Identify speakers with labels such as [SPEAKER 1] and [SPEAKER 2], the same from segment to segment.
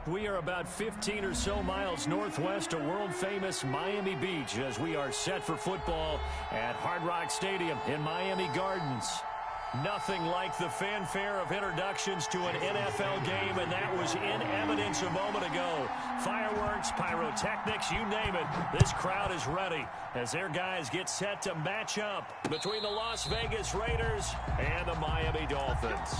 [SPEAKER 1] We are about 15 or so miles northwest of world-famous Miami Beach as we are set for football at Hard Rock Stadium in Miami Gardens. Nothing like the fanfare of introductions to an NFL game, and that was in evidence a moment ago. Fireworks, pyrotechnics, you name it. This crowd is ready as their guys get set to match up between the Las Vegas Raiders and the Miami Dolphins.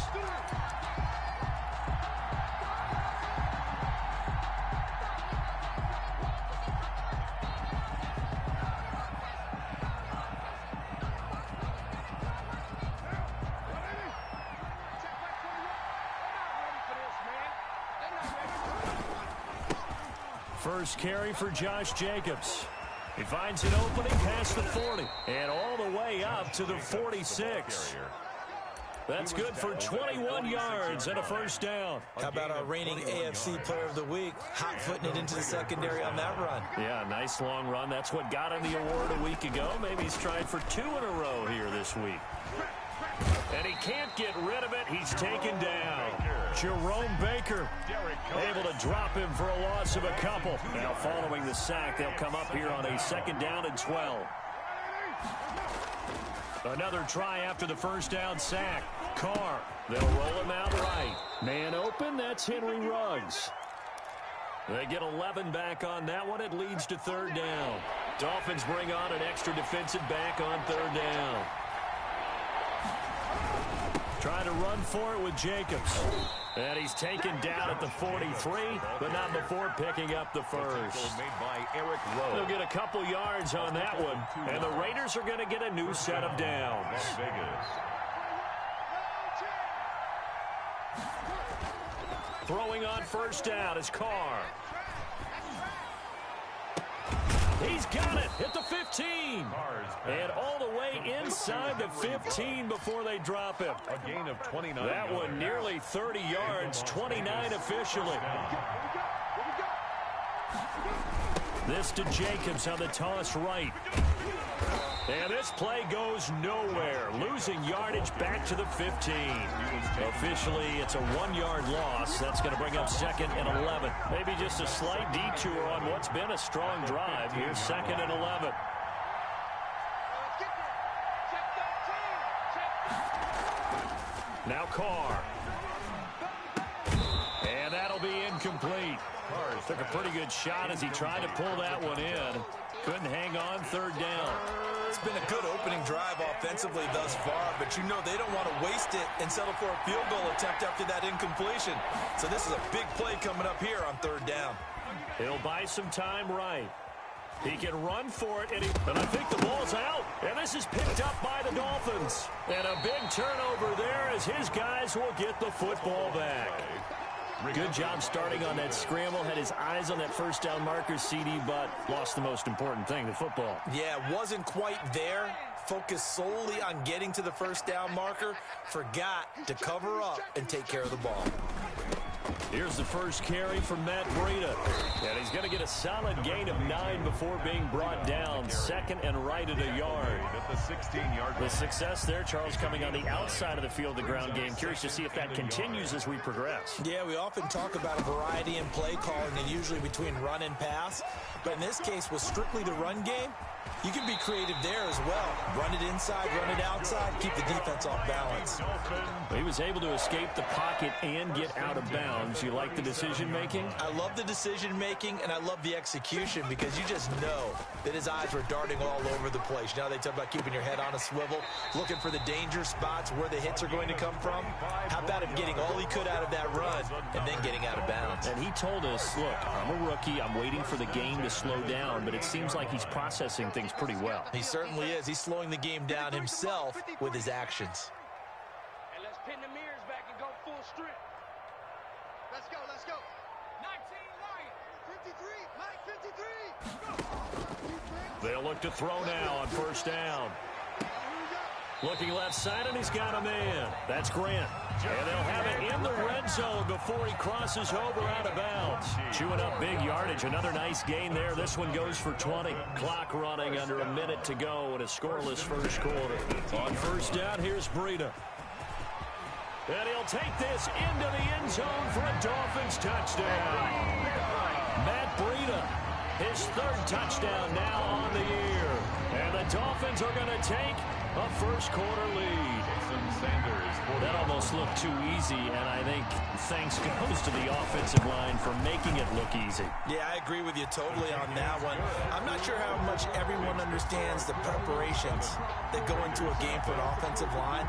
[SPEAKER 1] First carry for Josh Jacobs. He finds an opening past the 40 and all the way up to the 46. That's good for 21 yards and a first down.
[SPEAKER 2] How about our reigning AFC Player of the Week, hot-footing it into the secondary on that run?
[SPEAKER 1] Yeah, nice long run. That's what got him the award a week ago. Maybe he's trying for 2 in a row here this week. And he can't get rid of it. He's taken down. Jerome Baker able to drop him for a loss of a couple. Now following the sack, they'll come up here on a 2nd down and 12. Another try after the first down sack. Carr, they'll roll him out right. Man open, that's Henry Ruggs. They get 11 back on that one. It leads to 3rd down. Dolphins bring on an extra defensive back on 3rd down. Trying to run for it with Jacobs. And he's taken down at the 43, but not before picking up the first. They'll get a couple yards on that one, and the Raiders are going to get a new set of downs. Throwing on 1st down is Carr. He's got it at the 15. And all the way inside the 15 before they drop him.
[SPEAKER 3] A gain of 29.
[SPEAKER 1] That one nearly 30 yards, 29 officially. This to Jacobs on the toss right. And this play goes nowhere. Losing yardage back to the 15. Officially, it's a 1-yard loss. That's going to bring up 2nd and 11. Maybe just a slight detour on what's been a strong drive. Here's 2nd and 11. Now Carr. And that'll be incomplete. Took a pretty good shot as he tried to pull that one in. Couldn't hang on 3rd down.
[SPEAKER 2] It's been a good opening drive offensively thus far, but you know they don't want to waste it and settle for a field goal attempt after that incompletion. So this is a big play coming up here on 3rd down.
[SPEAKER 1] He'll buy some time right. He can run for it, and I think the ball's out. And this is picked up by the Dolphins. And a big turnover there as his guys will get the football back. Good job starting on that scramble. Had his eyes on that 1st down marker, CD, but lost the most important thing, the football.
[SPEAKER 2] Yeah, wasn't quite there. Focused solely on getting to the 1st down marker. Forgot to cover up and take care of the ball.
[SPEAKER 1] Here's the first carry from Matt Breida. And he's going to get a solid gain of 9 before being brought down. 2nd and right at a yard. The success there, Charles, coming on the outside of the field, the ground game. Curious to see if that continues as we progress.
[SPEAKER 2] Yeah, we often talk about a variety in play calling and usually between run and pass. But in this case, with strictly the run game, you can be creative there as well. Run it inside, run it outside, keep the defense off balance.
[SPEAKER 1] He was able to escape the pocket and get out of bounds. You like the decision-making?
[SPEAKER 2] I love the decision-making, and I love the execution because you just know that his eyes were darting all over the place. Now they talk about keeping your head on a swivel, looking for the danger spots where the hits are going to come from. How about him getting all he could out of that run and then getting out of bounds?
[SPEAKER 1] And he told us, look, I'm a rookie. I'm waiting for the game to slow down, but it seems like he's processing things pretty well.
[SPEAKER 2] He certainly is. He's slowing the game down himself with his actions.
[SPEAKER 4] And let's pin the mirrors back and go full strip. Let's go, let's go. 19 Lion. 53, Mike 53.
[SPEAKER 1] They'll look to throw now on 1st down. Looking left side, and he's got a man. That's Grant. And they'll have it in the red zone before he crosses over out of bounds. Chewing up big yardage. Another nice gain there. This one goes for 20. Clock running under a minute to go in a scoreless first quarter. On 1st down, here's Breida. And he'll take this into the end zone for a Dolphins touchdown. Matt Breida, his third touchdown now on the year. And the Dolphins are going to take a first-quarter lead. That almost looked too easy, and I think thanks goes to the offensive line for making it look easy.
[SPEAKER 2] Yeah, I agree with you totally on that one. I'm not sure how much everyone understands the preparations that go into a game for an offensive line,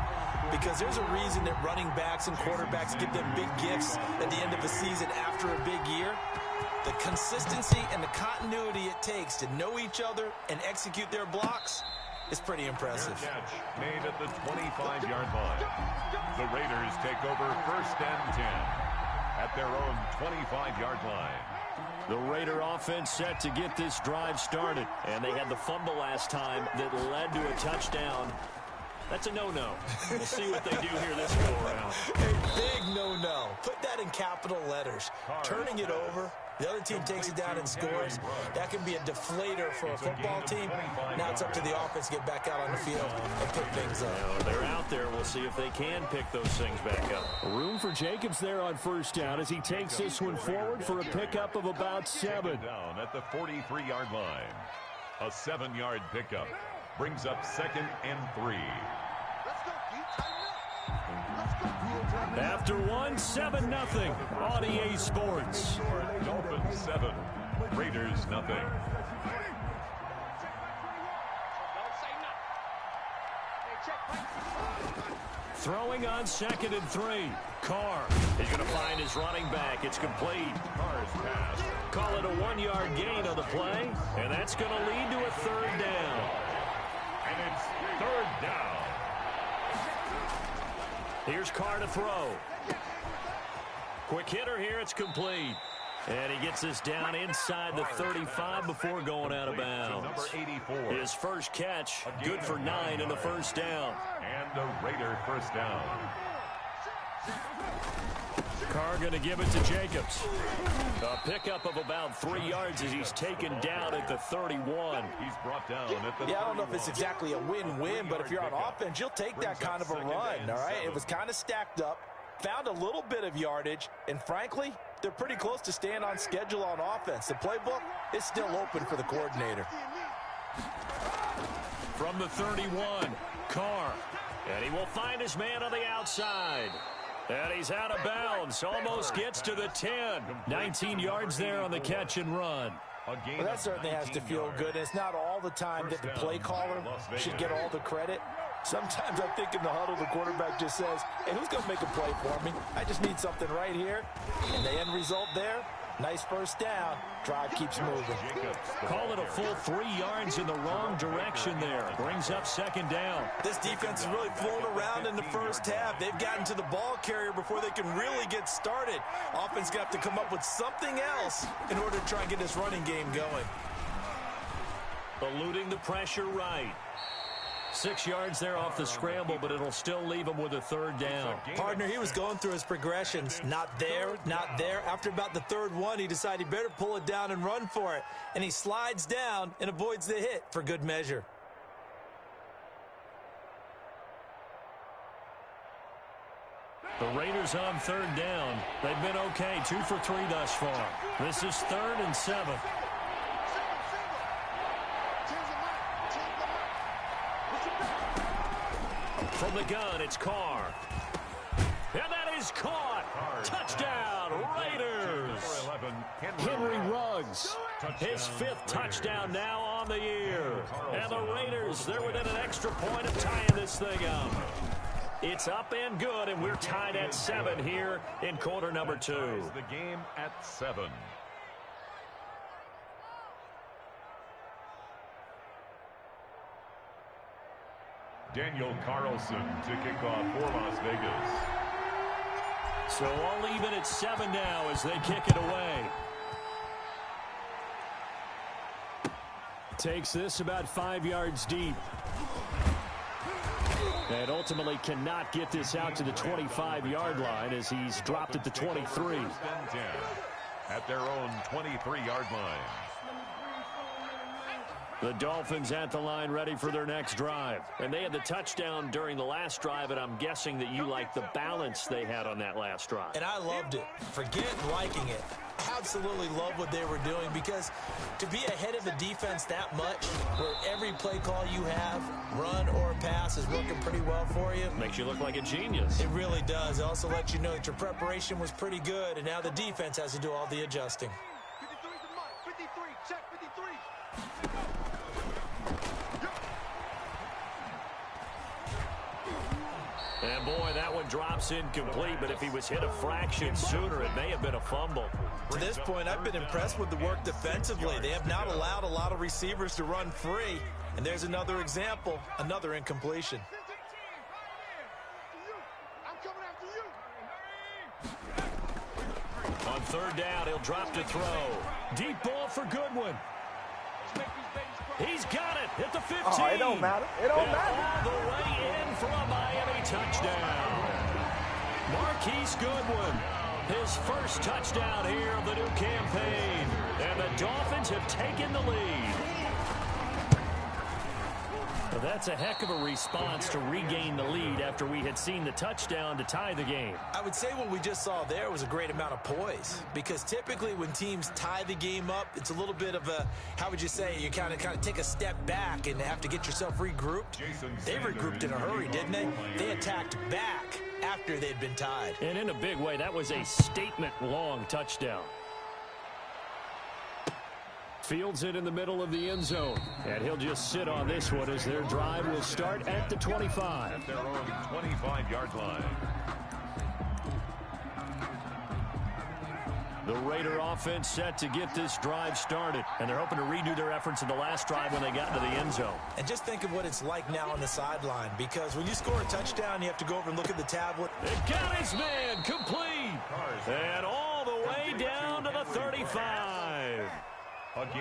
[SPEAKER 2] because there's a reason that running backs and quarterbacks give them big gifts at the end of the season after a big year. The consistency and the continuity it takes to know each other and execute their blocks is pretty impressive.
[SPEAKER 3] Catch made at the 25-yard line. The Raiders take over 1st and 10 at their own 25-yard line.
[SPEAKER 1] The Raider offense set to get this drive started, and they had the fumble last time that led to a touchdown. That's a no-no. We'll see what they do here this go-around.
[SPEAKER 2] A big no-no. Put that in capital letters. Turning it over, the other team takes it down and scores. That can be a deflator for a football team. Now it's up to the offense to get back out on the field and pick things up.
[SPEAKER 1] Now, they're out there. We'll see if they can pick those things back up.
[SPEAKER 5] Room for Jacobs there on first down as he takes this one forward for a pickup of about 7.
[SPEAKER 3] Down at the 43-yard line. A 7-yard pickup brings up 2nd and 3.
[SPEAKER 1] After 7-0 on EA Sports.
[SPEAKER 3] Dolphins 7, Raiders nothing.
[SPEAKER 1] Throwing on 2nd and 3. Carr is going to find his running back. It's complete.
[SPEAKER 3] Carr's pass.
[SPEAKER 1] Call it a 1-yard gain on the play, and that's going to lead to a 3rd down.
[SPEAKER 3] And it's 3rd down.
[SPEAKER 1] Here's Carr to throw. Quick hitter here. It's complete. And he gets this down inside the 35 before going out of bounds.
[SPEAKER 3] Number 84.
[SPEAKER 1] His first catch, good for 9 in the first down.
[SPEAKER 3] And a Raider first down.
[SPEAKER 1] Carr going to give it to Jacobs. A pickup of about 3 yards as he's taken down at the 31.
[SPEAKER 3] He's brought down at the 31.
[SPEAKER 2] I don't know if it's exactly a win-win, but if you're on offense, you'll take that kind of a run, all right? It was kind of stacked up, found a little bit of yardage, and frankly, they're pretty close to staying on schedule on offense. The playbook is still open for the coordinator.
[SPEAKER 1] From the 31, Carr. And he will find his man on the outside. And he's out of bounds. Almost gets to the 10. 19 yards there on the catch and run.
[SPEAKER 2] Well, that certainly has to feel good. It's not all the time that the play caller should get all the credit. Sometimes I think in the huddle, the quarterback just says, hey, who's going to make a play for me? I just need something right here. And the end result there, nice first down. Drive keeps moving.
[SPEAKER 1] Call it a full 3 yards in the wrong direction there. Brings up 2nd down.
[SPEAKER 2] This defense is really flown around in the first half. They've gotten to the ball carrier before they can really get started. Offense got to come up with something else in order to try and get this running game going.
[SPEAKER 1] Eluding the pressure right. 6 yards there off the scramble, but it'll still leave him with a 3rd down.
[SPEAKER 2] Partner, he was going through his progressions. Not there, not there. After about the 3rd one, he decided he better pull it down and run for it. And he slides down and avoids the hit for good measure.
[SPEAKER 1] The Raiders on 3rd down. They've been okay, 2 for 3 thus far. This is 3rd and 7. From the gun, it's Carr. And that is caught. Touchdown, Raiders. Henry Ruggs, his 5th touchdown now on the year. And the Raiders, they're within an extra point of tying this thing up. It's up and good, and we're tied at 7 here in quarter number 2.
[SPEAKER 3] The game at 7. Daniel Carlson to kick off for Las Vegas.
[SPEAKER 1] So all even at 7 now as they kick it away. Takes this about 5 yards deep. And ultimately cannot get this out to the 25-yard line as he's dropped at the 23.
[SPEAKER 3] At their own 23-yard line.
[SPEAKER 5] The Dolphins at the line ready for their next drive. And they had the touchdown during the last drive, and I'm guessing that you like the balance they had on that last drive.
[SPEAKER 2] And I loved it. Forget liking it. Absolutely love what they were doing, because to be ahead of the defense that much, where every play call you have, run or pass, is working pretty well for you.
[SPEAKER 5] Makes you look like a genius.
[SPEAKER 2] It really does. It also lets you know that your preparation was pretty good, and now the defense has to do all the adjusting.
[SPEAKER 4] 53 to Mike. 53. Check 53.
[SPEAKER 5] And boy, that one drops incomplete, but if he was hit a fraction sooner, it may have been a fumble.
[SPEAKER 2] To this point, I've been impressed with the work defensively. They have not allowed a lot of receivers to run free. And there's another example, another incompletion.
[SPEAKER 4] I'm coming after you.
[SPEAKER 5] On third down, he'll drop to throw. Deep ball for Goodwin. He's got it at the 15.
[SPEAKER 6] Oh, it don't matter. It don't matter.
[SPEAKER 5] All the way in for a Miami touchdown. Marquise Goodwin, his first touchdown here of the new campaign. And the Dolphins have taken the lead. Well, that's a heck of a response to regain the lead after we had seen the touchdown to tie the game.
[SPEAKER 2] I would say what we just saw there was a great amount of poise, because typically when teams tie the game up, it's a little bit of a, how would you say, you kind of take a step back and have to get yourself regrouped. They regrouped in a hurry, didn't they? They attacked back after they'd been tied.
[SPEAKER 5] And in a big way, that was a statement-long touchdown. Fields it in the middle of the end zone. And he'll just sit on this one as their drive will start at the 25.
[SPEAKER 3] At their own 25-yard line.
[SPEAKER 5] The Raider offense set to get this drive started. And they're hoping to redo their efforts in the last drive when they got into the end zone.
[SPEAKER 2] And just think of what it's like now on the sideline, because when you score a touchdown, you have to go over and look at the tablet.
[SPEAKER 5] It got his man complete. And all the way down to the 35.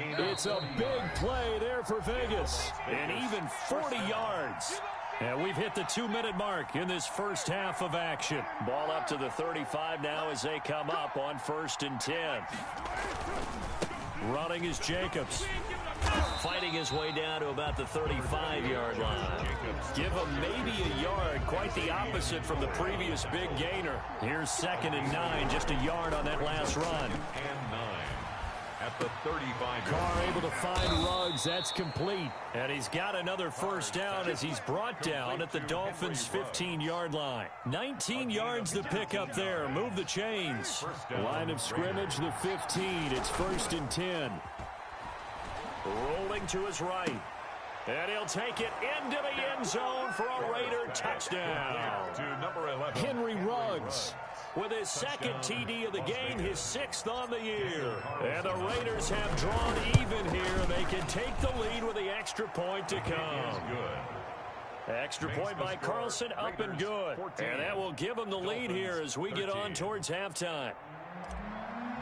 [SPEAKER 5] It's a big play there for Vegas. And even 40 yards. And we've hit the 2-minute mark in this first half of action. Ball up to the 35 now as they come up on 1st and 10. Running is Jacobs. Fighting his way down to about the 35-yard line. Give him maybe a yard, quite the opposite from the previous big gainer. Here's 2nd and 9, just a yard on that last run.
[SPEAKER 3] And 9. At the 35.
[SPEAKER 5] Carr able to find Ruggs. That's complete. And he's got another first down as he's brought down at the Dolphins' 15-yard line. 19 yards to pick up there. Move the chains. Line of scrimmage, the 15. It's 1st and 10. Rolling to his right. And he'll take it into the end zone for a Raider touchdown.
[SPEAKER 3] To number 11.
[SPEAKER 5] Henry Ruggs with his 2nd TD of the game, his 6th on the year. And the Raiders have drawn even here. They can take the lead with the extra point to come. Extra point by Carlson, up and good. And that will give them the lead here as we get on towards halftime.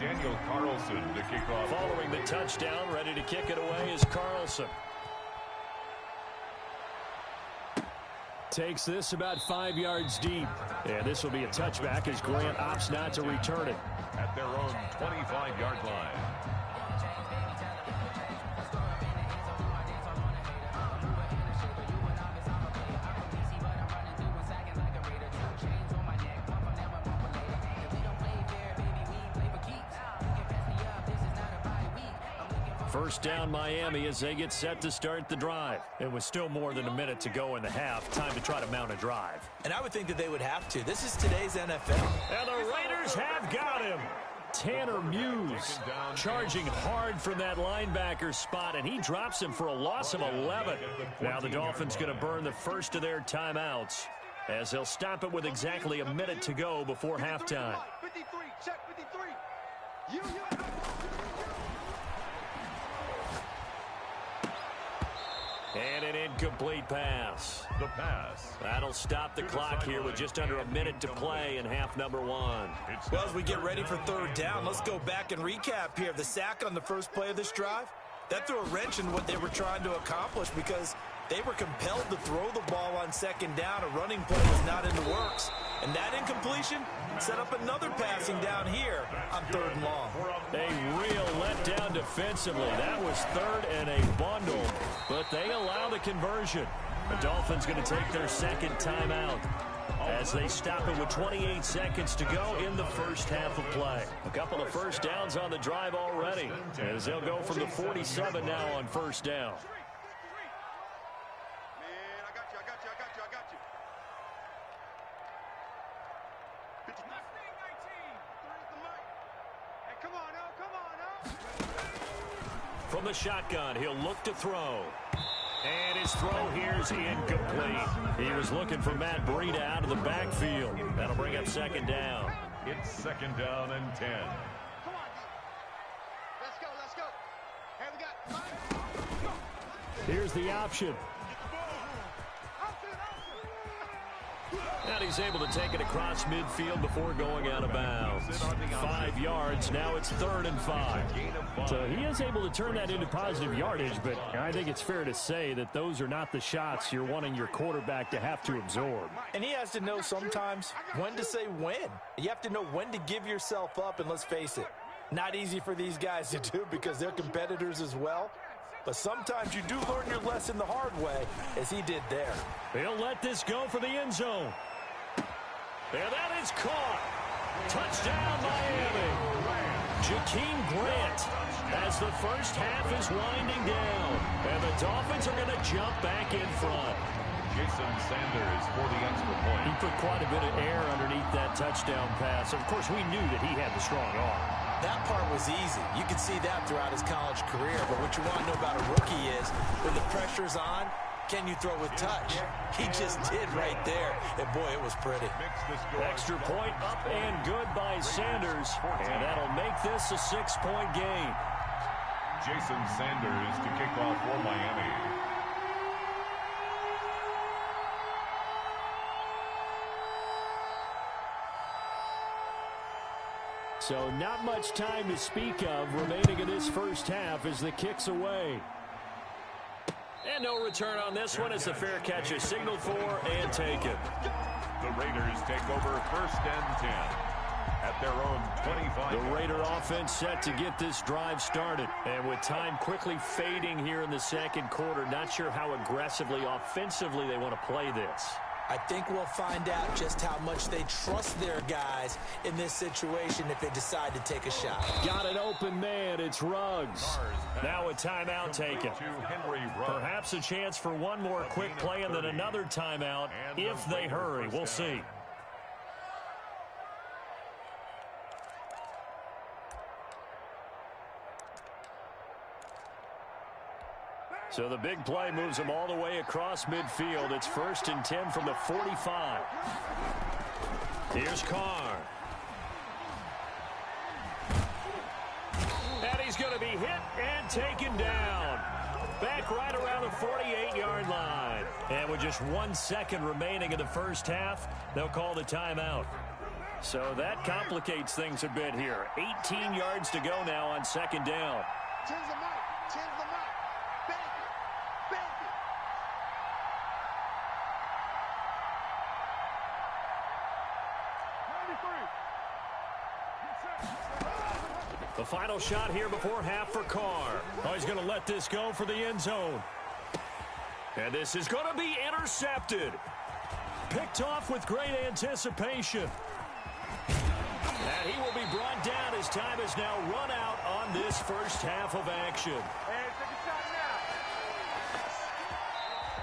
[SPEAKER 3] Daniel Carlson to kick off.
[SPEAKER 5] Following the touchdown, ready to kick it away is Carlson. Takes this about 5 yards deep. And this will be a touchback as Grant opts not to return it.
[SPEAKER 3] At their own 25-yard line.
[SPEAKER 5] First down Miami as they get set to start the drive. It was still more than a minute to go in the half. Time to try to mount a drive.
[SPEAKER 2] And I would think that they would have to. This is today's NFL.
[SPEAKER 5] And the Raiders have got him. Tanner Muse charging hard from that linebacker spot, and he drops him for a loss of 11. Now the Dolphins going to burn the first of their timeouts as they'll stop it with exactly a minute to go before halftime.
[SPEAKER 4] 53. Check 53.
[SPEAKER 5] And an incomplete pass.
[SPEAKER 3] The pass.
[SPEAKER 5] That'll stop the clock here with just under a minute to play in half number 1.
[SPEAKER 2] Well, as we get ready for third down, let's go back and recap here. The sack on the first play of this drive, that threw a wrench in what they were trying to accomplish, because they were compelled to throw the ball on 2nd down. A running play was not in the works. And that incompletion set up another passing down here on 3rd and long.
[SPEAKER 1] A real letdown defensively. That was 3rd and a bundle, but they allow the conversion. The Dolphins going to take their 2nd timeout as they stop it with 28 seconds to go in the first half of play. A couple of first downs on the drive already, as they'll go from the 47 now on 1st down. From the shotgun, he'll look to throw. And his throw here is incomplete. He was looking for Matt Breida out of the backfield. That'll bring up 2nd down.
[SPEAKER 3] It's 2nd down and 10.
[SPEAKER 4] Come on, let's go, let's go. Hey, we got
[SPEAKER 1] Here's the option. And he's able to take it across midfield before going out of bounds. 5 yards. Now it's 3rd and 5. So he is able to turn that into positive yardage, but I think it's fair to say that those are not the shots you're wanting your quarterback to have to absorb.
[SPEAKER 2] And he has to know sometimes when to say when. You have to know when to give yourself up, and let's face it, not easy for these guys to do because they're competitors as well. But sometimes you do learn your lesson the hard way, as he did there.
[SPEAKER 1] He'll let this go for the end zone. And that is caught. Touchdown, Miami. Jakeem Grant as the first half is winding down. And the Dolphins are going to jump back in front.
[SPEAKER 3] Jason Sanders for the extra point.
[SPEAKER 1] He put quite a bit of air underneath that touchdown pass. Of course, we knew that he had the strong arm.
[SPEAKER 2] That part was easy. You could see that throughout his college career. But what you want to know about a rookie is when the pressure's on, can you throw with touch? He just did right there. And, boy, it was pretty.
[SPEAKER 1] Extra point up and good by Sanders. And that'll make this a 6-point game.
[SPEAKER 3] Jason Sanders to kick off for Miami.
[SPEAKER 1] So not much time to speak of remaining in this first half as the kick's away. And no return on this one as the fair catch is signaled for and taken.
[SPEAKER 3] The Raiders take over 1st and 10 at their own 25.
[SPEAKER 1] The Raider offense set to get this drive started. And with time quickly fading here in the 2nd quarter, not sure how aggressively, offensively they want to play this.
[SPEAKER 2] I think we'll find out just how much they trust their guys in this situation if they decide to take a shot.
[SPEAKER 1] Got an open man. It's Ruggs. Now a timeout taken. Perhaps a chance for one more quick play and then another timeout if they hurry. We'll see. So the big play moves them all the way across midfield. It's 1st and 10 from the 45. Here's Carr. And he's going to be hit and taken down. Back right around the 48-yard line. And with just 1 second remaining in the first half, they'll call the timeout. So that complicates things a bit here. 18 yards to go now on 2nd down. The final shot here before half for Carr. Oh, he's going to let this go for the end zone. And this is going to be intercepted. Picked off with great anticipation. And he will be brought down as time has now run out on this first half of action.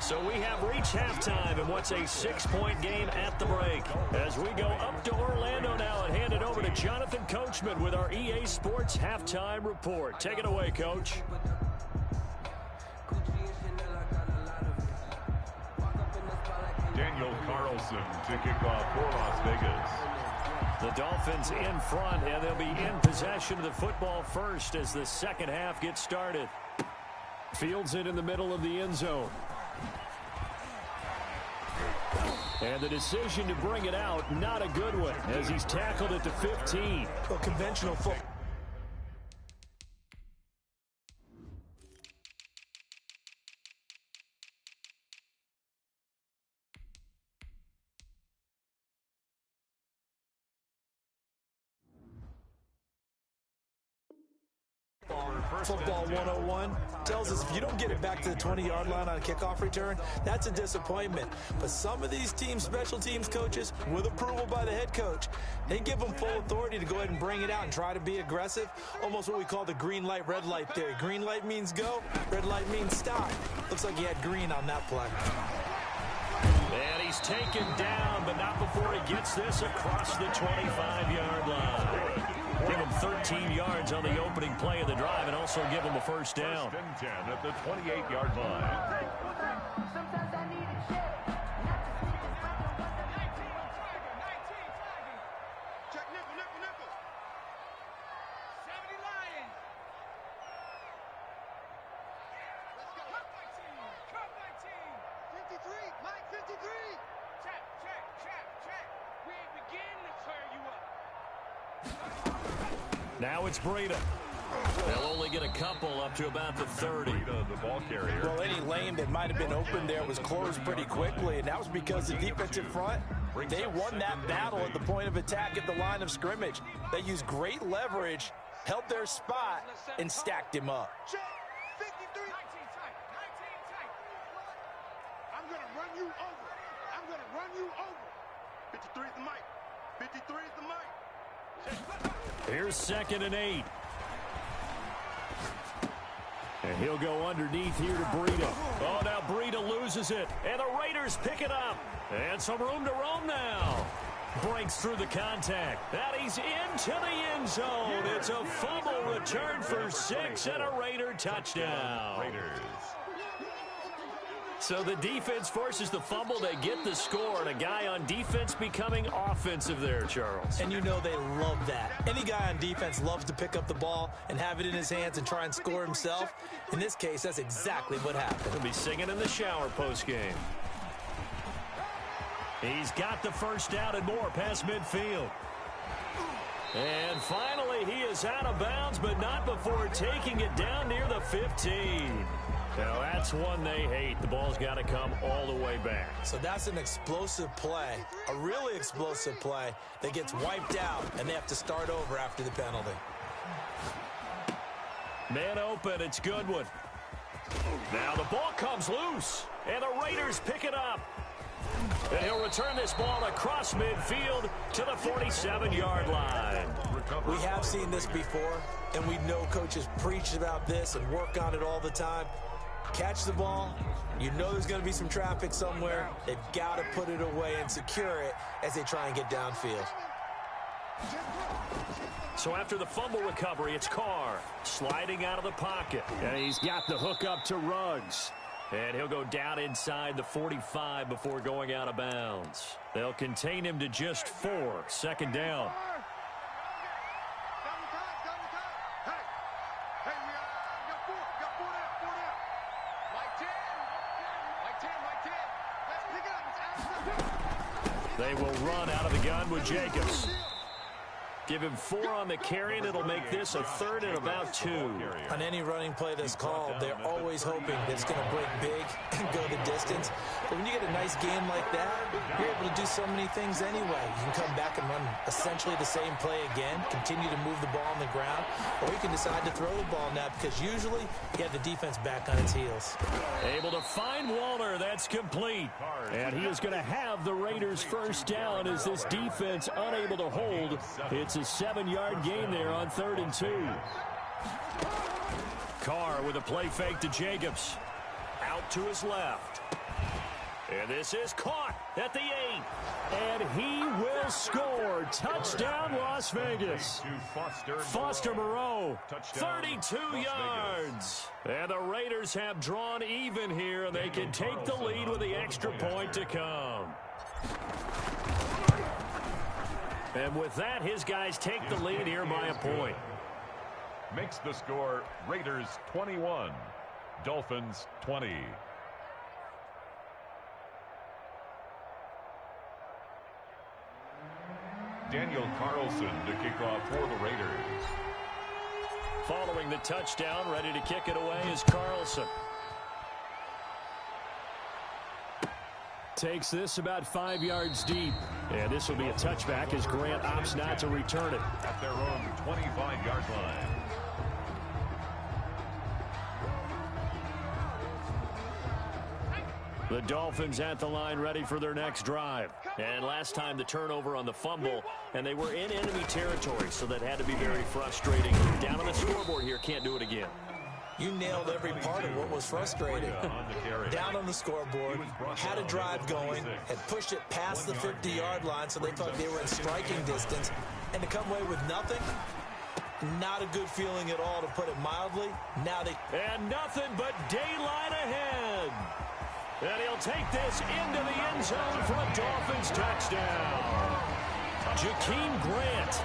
[SPEAKER 1] So we have reached halftime in what's a 6-point game at the break. As we go up to Orlando now and hand it over to Jonathan Coachman with our EA Sports Halftime Report. Take it away, Coach.
[SPEAKER 3] Daniel Carlson to kick off for Las Vegas.
[SPEAKER 1] The Dolphins in front, and they'll be in possession of the football first as the second half gets started. Fields it in the middle of the end zone. And the decision to bring it out, not a good one, as he's tackled at the 15.
[SPEAKER 2] Well, conventional football. Football 101 tells us if you don't get it back to the 20-yard line on a kickoff return, that's a disappointment. But some of these teams, special teams coaches, with approval by the head coach, they give them full authority to go ahead and bring it out and try to be aggressive. Almost what we call the green light, red light theory. Green light means go, red light means stop. Looks like he had green on that play.
[SPEAKER 1] And he's taken down, but not before he gets this across the 25-yard line. Give him 13 yards on the opening play of the drive and also give him a first down.
[SPEAKER 3] First and 10 at the 28-yard line.
[SPEAKER 1] Now it's Breida. They'll only get a couple up to about the 30.
[SPEAKER 3] Breida, the ball carrier.
[SPEAKER 2] Well, any lane that might have been open there was closed pretty quickly, and that was because the defensive front, they won that battle at the point of attack at the line of scrimmage. They used great leverage, held their spot, and stacked him up.
[SPEAKER 7] I'm going to run you over. I'm going to run you over. 53 is the mic. 53 is the mic.
[SPEAKER 1] Here's 2nd and 8. And he'll go underneath here to Breida. Oh, now Breida loses it. And the Raiders pick it up. And some room to roam now. Breaks through the contact. And he's into the end zone. It's a fumble return for 6 and a Raider touchdown.
[SPEAKER 3] Raiders.
[SPEAKER 1] So the defense forces the fumble. They get the score, and a guy on defense becoming offensive there, Charles.
[SPEAKER 2] And you know they love that. Any guy on defense loves to pick up the ball and have it in his hands and try and score himself. In this case, that's exactly what happened.
[SPEAKER 1] He'll be singing in the shower postgame. He's got the first down and more past midfield. And finally, he is out of bounds, but not before taking it down near the 15. Now, that's one they hate. The ball's got to come all the way back.
[SPEAKER 2] So that's an explosive play, a really explosive play that gets wiped out, and they have to start over after the penalty.
[SPEAKER 1] Man open, it's Goodwin. Now the ball comes loose, and the Raiders pick it up. And he'll return this ball across midfield to the 47-yard line.
[SPEAKER 2] We have seen this before, and we know coaches preach about this and work on it all the time. Catch the ball. You know there's going to be some traffic somewhere. They've got to put it away and secure it as they try and get downfield.
[SPEAKER 1] So after the fumble recovery, it's Carr sliding out of the pocket. And he's got the hook up to Ruggs. And he'll go down inside the 45 before going out of bounds. They'll contain him to just 4. 2nd down. They will run out of the gun with Jacobs. Give him 4 on the carry, and it'll make this a 3rd and about 2.
[SPEAKER 2] On any running play that's called, they're always hoping that it's going to break big and go the distance. But when you get a nice game like that, you're able to do so many things anyway. You can come back and run essentially the same play again, continue to move the ball on the ground, or you can decide to throw the ball now because usually you have the defense back on its heels.
[SPEAKER 1] Able to find Waller. That's complete. And he is going to have the Raiders' first down as this defense unable to hold. It's a 7-yard gain there on 3rd and 2. Carr with a play fake to Jacobs. Out to his left. And this is caught at the 8. And he will score. Touchdown, Las Vegas. Foster Moreau, 32 yards. And the Raiders have drawn even here, and they can take the lead with the extra point to come. And with that, his guys take the lead here by a point.
[SPEAKER 3] Makes the score Raiders 21, Dolphins 20. Daniel Carlson to kick off for the Raiders.
[SPEAKER 1] Following the touchdown, ready to kick it away is Carlson. Takes this about 5 yards deep. And this will be a touchback as Grant opts not to return it.
[SPEAKER 3] At their own 25-yard line.
[SPEAKER 1] The Dolphins at the line ready for their next drive. And last time the turnover on the fumble, and they were in enemy territory, so that had to be very frustrating. Down on the scoreboard here, can't do it again.
[SPEAKER 2] You nailed every part of what was frustrating. Down on the scoreboard, had a drive going, had pushed it past the 50-yard line, so they thought they were in striking distance, and to come away with nothing, not a good feeling at all, to put it mildly. Now they...
[SPEAKER 1] And nothing but daylight ahead. And he'll take this into the end zone for a Dolphins touchdown. Jakeem Grant,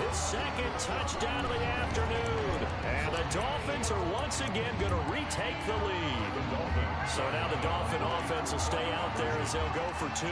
[SPEAKER 1] his second touchdown of the afternoon. And the Dolphins are once again going to retake the lead. So now the Dolphin offense will stay out there as they'll go for two.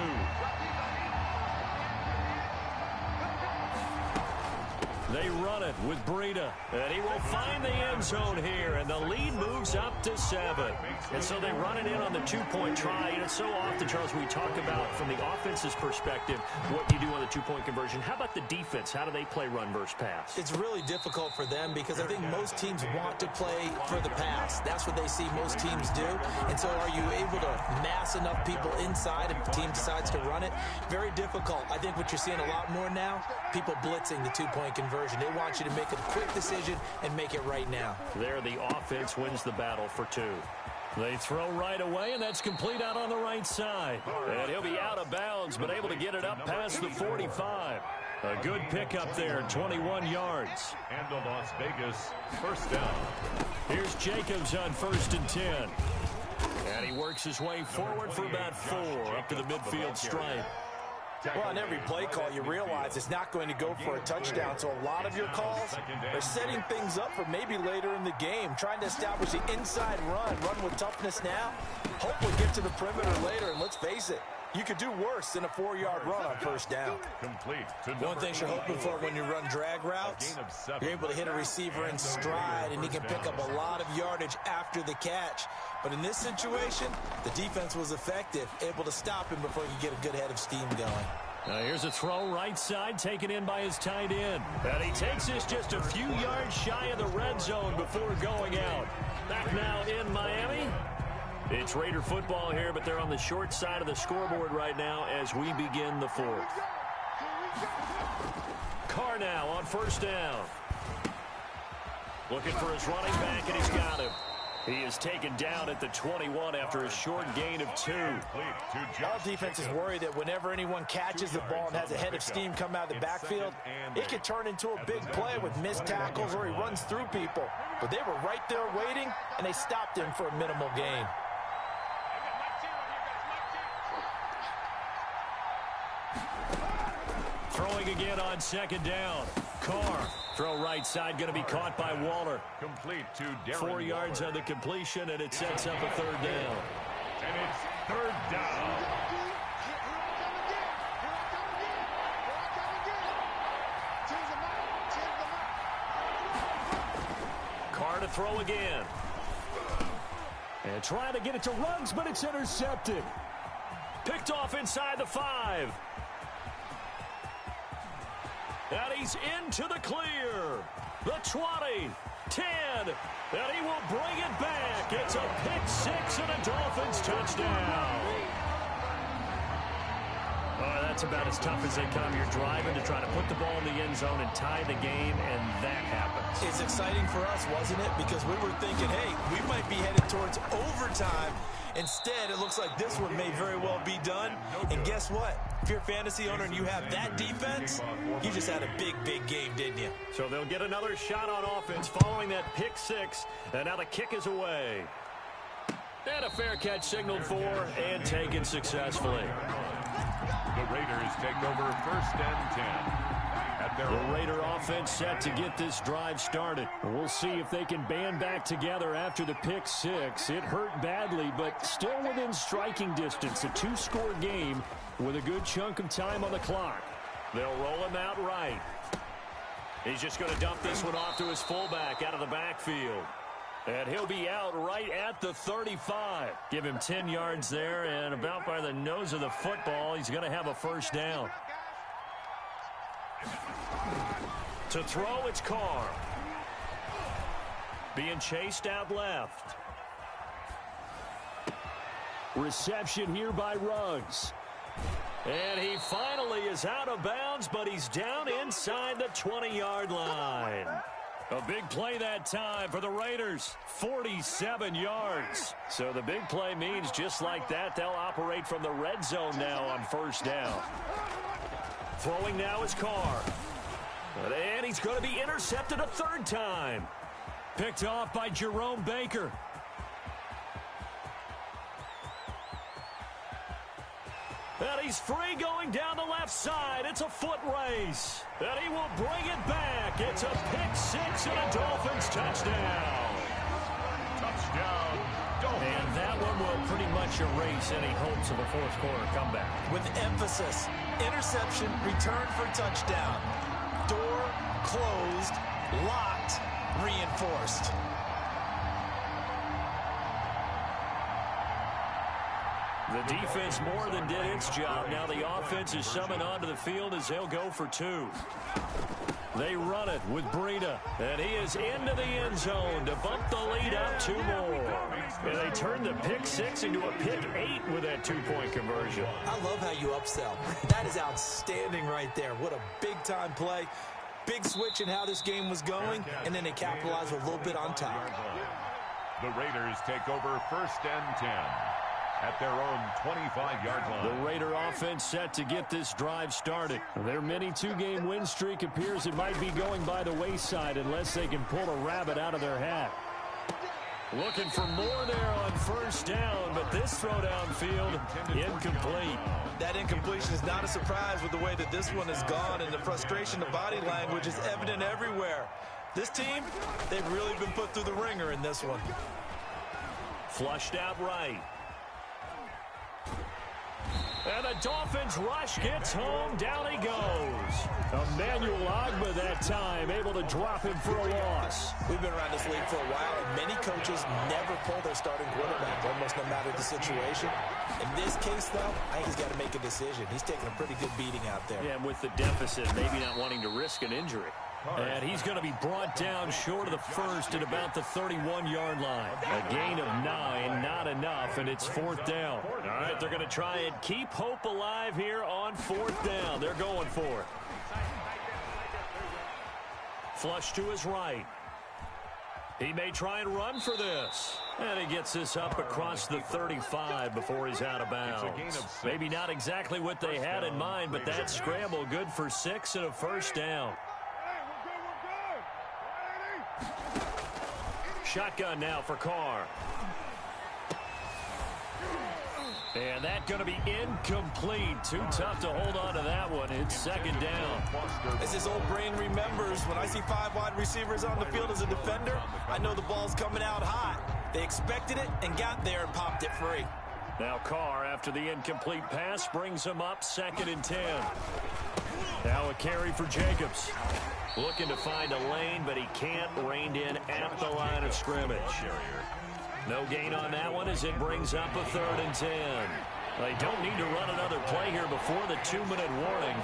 [SPEAKER 1] They run it with Breida, and he will find the end zone here, and the lead moves up to 7. And so they run it in on the two-point try. And it's so often, Charles, we talk about from the offense's perspective what you do on the two-point conversion. How about the defense? How do they play run versus pass?
[SPEAKER 2] It's really difficult for them because I think most teams want to play for the pass. That's what they see most teams do. And so are you able to mass enough people inside if the team decides to run it? Very difficult. I think what you're seeing a lot more now, people blitzing the two-point conversion. They want you to make a quick decision and make it right now.
[SPEAKER 1] There, the offense wins the battle for 2. They throw right away, and that's complete out on the right side. And he'll be out of bounds, but able to get it up past the 45. A good pickup there, 21 yards.
[SPEAKER 3] And the Las Vegas first down.
[SPEAKER 1] Here's Jacobs on 1st and 10. And he works his way forward for about 4 up to the midfield stripe.
[SPEAKER 2] Well, on every play call, you realize it's not going to go for a touchdown. So a lot of your calls are setting things up for maybe later in the game, trying to establish the inside run with toughness now. Hopefully get to the perimeter later, and let's face it, you could do worse than a 4-yard run on first down. One thing you're hoping for when you run drag routes, you're able to hit a receiver in stride, and he can pick up a lot of yardage after the catch. But in this situation, the defense was effective, able to stop him before he could get a good head of steam going.
[SPEAKER 1] Now here's a throw right side, taken in by his tight end. And he takes this just a few yards shy of the red zone before going out. Back now in Miami. It's Raider football here, but they're on the short side of the scoreboard right now as we begin the 4th. Carr now on first down. Looking for his running back, and he's got him. He is taken down at the 21 after a short gain of 2.
[SPEAKER 2] All defenses worry that whenever anyone catches the ball and has a head of steam come out of the backfield, it could turn into a big play with missed tackles or he runs through people. But they were right there waiting, and they stopped him for a minimal gain.
[SPEAKER 1] Throwing again on second down. Carr. Throw right side, going to be caught by Waller.
[SPEAKER 3] Complete to Darren
[SPEAKER 1] 4 yards
[SPEAKER 3] Waller.
[SPEAKER 1] on the completion, and it sets up a 3rd down.
[SPEAKER 3] And it's 3rd down.
[SPEAKER 1] Carr to throw again. And trying to get it to Ruggs, but it's intercepted. Picked off inside the 5. And he's into the clear. The 20, 10, and he will bring it back. It's a pick 6 and a Dolphins touchdown. Oh, that's about as tough as they come. You're driving to try to put the ball in the end zone and tie the game, and that happens.
[SPEAKER 2] It's exciting for us, wasn't it? Because we were thinking, hey, we might be headed towards overtime. Instead, it looks like this one may very well be done. And guess what? If you're a fantasy owner and you have that defense, you just had a big, big game, didn't you?
[SPEAKER 1] So they'll get another shot on offense following that pick 6. And now the kick is away. And a fair catch signaled for and taken successfully.
[SPEAKER 3] The Raiders take over 1st and 10.
[SPEAKER 1] The Raider offense set to get this drive started. We'll see if they can band back together after the pick 6. It hurt badly, but still within striking distance. A 2-score game with a good chunk of time on the clock. They'll roll him out right. He's just going to dump this one off to his fullback out of the backfield. And he'll be out right at the 35. Give him 10 yards there, and about by the nose of the football, he's going to have a 1st down. To throw, it's Carr. Being chased out left. Reception here by Ruggs. And he finally is out of bounds, but he's down inside the 20-yard line. A big play that time for the Raiders, 47 yards. So the big play means just like that, they'll operate from the red zone now on first down. Throwing now is Carr. And he's going to be intercepted a third time. Picked off by Jerome Baker. And he's free going down the left side. It's a foot race. And he will bring it back. It's a pick-6 and a Dolphins touchdown.
[SPEAKER 3] Touchdown, Dolphins.
[SPEAKER 1] And that one will pretty much erase any hopes of a fourth-quarter comeback.
[SPEAKER 2] With emphasis, interception, return for touchdown. Door closed, locked, reinforced.
[SPEAKER 1] The defense more than did its job. Now the offense is summoned onto the field as they'll go for 2. They run it with Breida, and he is into the end zone to bump the lead up 2 more. And they turn the pick-6 into a pick-8 with that 2-point conversion.
[SPEAKER 2] I love how you upsell. That is outstanding right there. What a big-time play. Big switch in how this game was going, and then they capitalize a little bit on top.
[SPEAKER 3] The Raiders take over first and 10. At their own 25-yard line.
[SPEAKER 1] The Raider offense set to get this drive started. Their mini 2-game win streak appears it might be going by the wayside unless they can pull a rabbit out of their hat. Looking for more there on first down, but this throw downfield incomplete.
[SPEAKER 2] That incompletion is not a surprise with the way that this one has gone, and the frustration of body language is evident everywhere. This team, they've really been put through the ringer in this one.
[SPEAKER 1] Flushed out right. And the Dolphins rush gets home. Down he goes. Emmanuel Ogbah that time able to drop him for a loss.
[SPEAKER 2] We've been around this league for a while, and many coaches never pull their starting quarterback, almost no matter the situation. In this case, though, I think he's got to make a decision. He's taking a pretty good beating out there.
[SPEAKER 1] Yeah, and with the deficit, maybe not wanting to risk an injury. And he's going to be brought down short of the first at about the 31-yard line. A gain of 9, not enough, and it's fourth down. All right, they're going to try and keep hope alive here on fourth down. They're going for it. Flush to his right. He may try and run for this. And he gets this up across the 35 before he's out of bounds. Maybe not exactly what they had in mind, but that scramble good for 6 and a first down. Shotgun now for Carr. And that's going to be incomplete. Too tough to hold on to that one. It's second down.
[SPEAKER 2] As his old brain remembers, when I see 5 wide receivers on the field as a defender, I know the ball's coming out hot. They expected it and got there and popped it free.
[SPEAKER 1] Now Carr, after the incomplete pass, brings him up second and 10. Now a carry for Jacobs. Looking to find a lane, but he can't. Reined in at the line of scrimmage. No gain on that one as it brings up a third and 10. They don't need to run another play here before the 2-minute warning.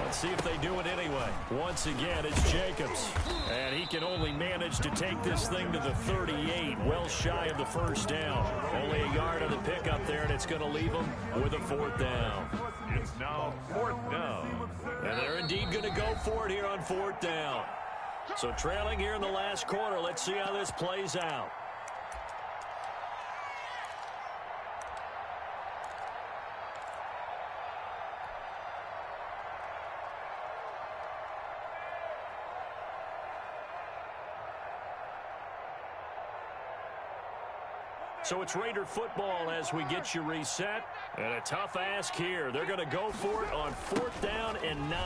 [SPEAKER 1] Let's see if they do it anyway. Once again, it's Jacobs. And he can only manage to take this thing to the 38, well shy of the first down. Only a yard on the pickup there, and it's going to leave him with a fourth down.
[SPEAKER 3] It's now fourth down.
[SPEAKER 1] And they're indeed going to go for it here on fourth down. So trailing here in the last quarter, let's see how this plays out. So it's Raider football as we get you reset. And a tough ask here. They're going to go for it on fourth down and 9.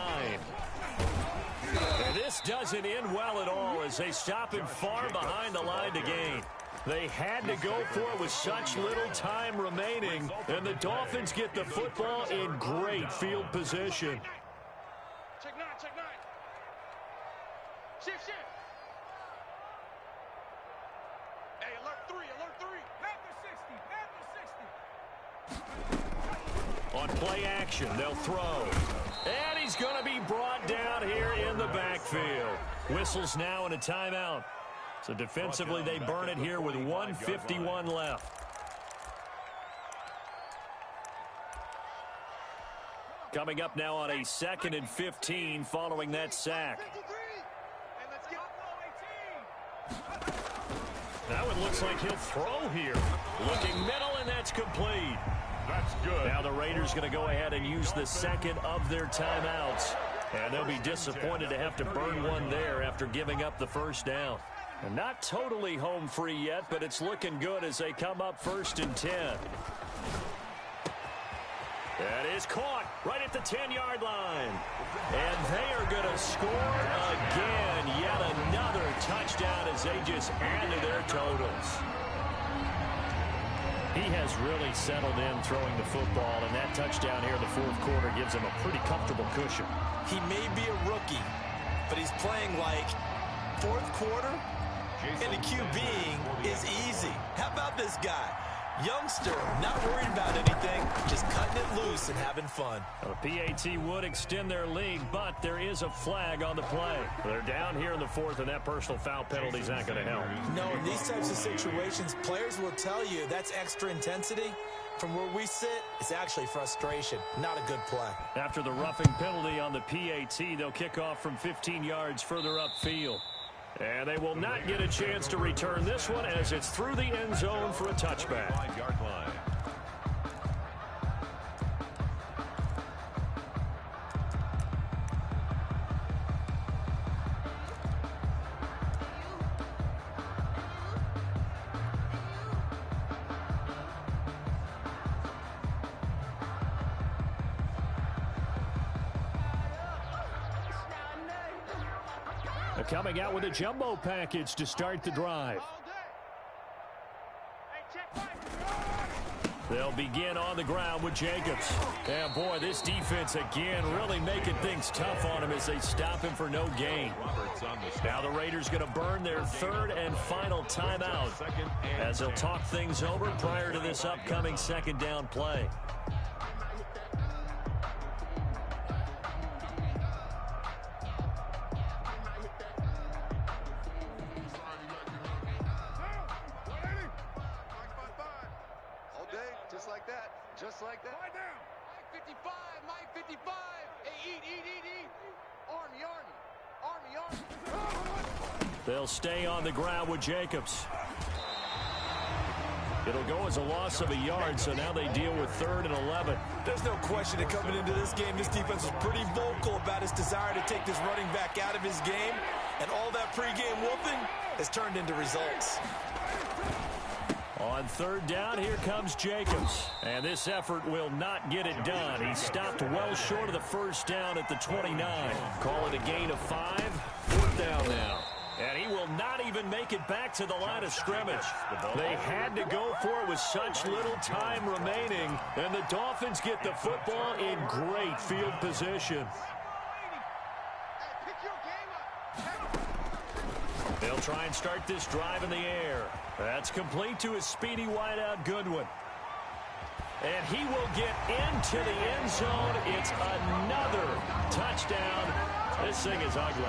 [SPEAKER 1] And this doesn't end well at all as they stop him far behind the line to gain. They had to go for it with such little time remaining. And the Dolphins get the football in great field position.
[SPEAKER 4] Check 9, check 9. Shift. Hey, alert 3, alert 3.
[SPEAKER 1] On play action, they'll throw. And he's going to be brought down here in the backfield. Whistles now and a timeout. So defensively, they burn it here with 1:51 left. Coming up now on a 2nd and 15 following that sack. That one looks like he'll throw here. Looking middle, and that's complete.
[SPEAKER 3] That's good.
[SPEAKER 1] Now the Raiders going to go ahead and use the second of their timeouts. And they'll be disappointed to have to burn one there after giving up the first down. And not totally home free yet, but it's looking good as they come up 1st and 10. That is caught right at the 10-yard line. And they are going to score again. Yet another touchdown as they just add to their totals. He has really settled in throwing the football, and that touchdown here in the 4th quarter gives him a pretty comfortable cushion.
[SPEAKER 2] He may be a rookie, but he's playing like 4th quarter, and the QBing is easy. How about this guy? Youngster, not worried about anything, just cutting it loose and having fun.
[SPEAKER 1] The PAT would extend their lead, but there is a flag on the play. They're down here in the 4th, and that personal foul penalty is not going to help.
[SPEAKER 2] No, in these types of situations, players will tell you that's extra intensity. From where we sit, it's actually frustration, not a good play.
[SPEAKER 1] After the roughing penalty on the PAT, they'll kick off from 15 yards further upfield. And they will not get a chance to return this one as it's through the end zone for a touchback.
[SPEAKER 3] 5-yard line.
[SPEAKER 1] Coming out with a jumbo package to start the drive. They'll begin on the ground with Jacobs. And boy, this defense again really making things tough on him as they stop him for no gain. Now the Raiders going to burn their 3rd and final timeout as they'll talk things over prior to this upcoming 2nd down play.
[SPEAKER 7] Just like that. Right now. Mike 55, Mike 55. Hey, eat. Army.
[SPEAKER 1] They'll stay on the ground with Jacobs. It'll go as a loss of a yard, so now they deal with 3rd and 11.
[SPEAKER 2] There's no question that coming into this game, this defense was pretty vocal about his desire to take this running back out of his game, and all that pregame whooping has turned into results.
[SPEAKER 1] On 3rd down, here comes Jacobs. And this effort will not get it done. He stopped well short of the first down at the 29. Call it a gain of 5. 4th down now. And he will not even make it back to the line of scrimmage. They had to go for it with such little time remaining. And the Dolphins get the football in great field position. They'll try and start this drive in the air. That's complete to his speedy wideout Goodwin. And he will get into the end zone. It's another touchdown. This thing is ugly.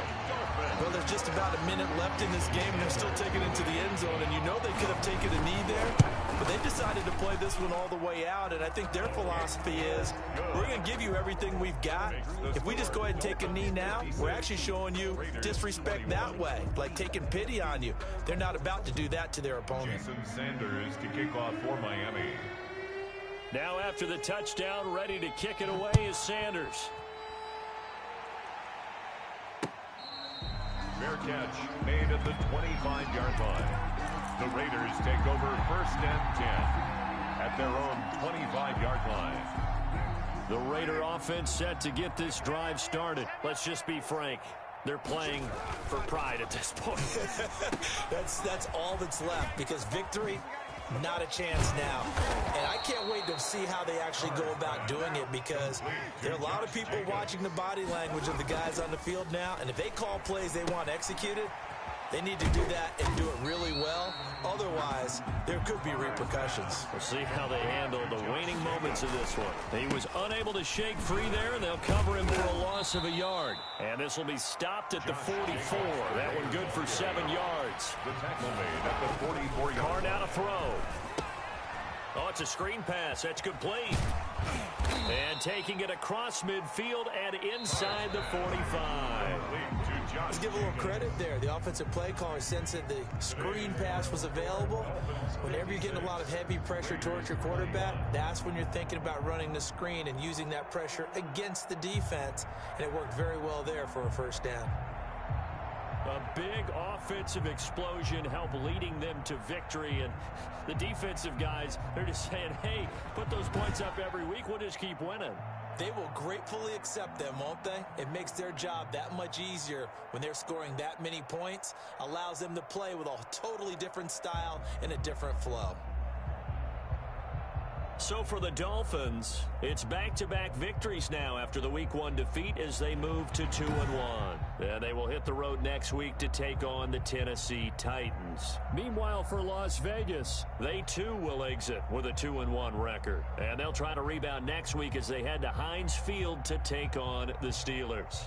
[SPEAKER 2] Well, there's just about a minute left in this game, and they're still taking it to the end zone. And you know they could have taken a knee there, but they decided to play this one all the way out. And I think their philosophy is, we're going to give you everything we've got. If we just go ahead and take a knee now, we're actually showing you disrespect that way, like taking pity on you. They're not about to do that to their opponent.
[SPEAKER 3] Jason Sanders to kick off for Miami.
[SPEAKER 1] Now after the touchdown, ready to kick it away is Sanders.
[SPEAKER 3] Fair catch made at the 25-yard line. The Raiders take over 1st and 10 at their own 25-yard line.
[SPEAKER 1] The Raider offense set to get this drive started. Let's just be frank. They're playing for pride at this point.
[SPEAKER 2] That's all that's left, because victory, not a chance now. And I can't wait to see how they actually go about doing it, because there are a lot of people watching the body language of the guys on the field now, and if they call plays they want executed, they need to do that and do it really well. Otherwise, there could be repercussions.
[SPEAKER 1] We'll see how they handle the waning moments of this one. He was unable to shake free there, and they'll cover him for a loss of a yard. And this will be stopped at the 44. That one good for 7 yards.
[SPEAKER 3] The tackle made at the 44-yard line.
[SPEAKER 1] Now to throw. Oh, it's a screen pass. That's complete. And taking it across midfield and inside the 45.
[SPEAKER 2] Let's give a little credit there. The offensive play caller sensing the screen pass was available. Whenever you're getting a lot of heavy pressure towards your quarterback, that's when you're thinking about running the screen and using that pressure against the defense. And it worked very well there for a first down.
[SPEAKER 1] A big offensive explosion helped leading them to victory. And the defensive guys, they're just saying, hey, put those points up every week. We'll just keep winning.
[SPEAKER 2] They will gratefully accept them, won't they? It makes their job that much easier when they're scoring that many points. Allows them to play with a totally different style and a different flow.
[SPEAKER 1] So for the Dolphins, it's back-to-back victories now after the Week 1 defeat as they move to 2-1. And they will hit the road next week to take on the Tennessee Titans. Meanwhile, for Las Vegas, they too will exit with a 2-1 record. And they'll try to rebound next week as they head to Heinz Field to take on the Steelers.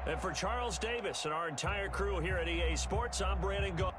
[SPEAKER 1] And for Charles Davis and our entire crew here at EA Sports, I'm Brandon Gault.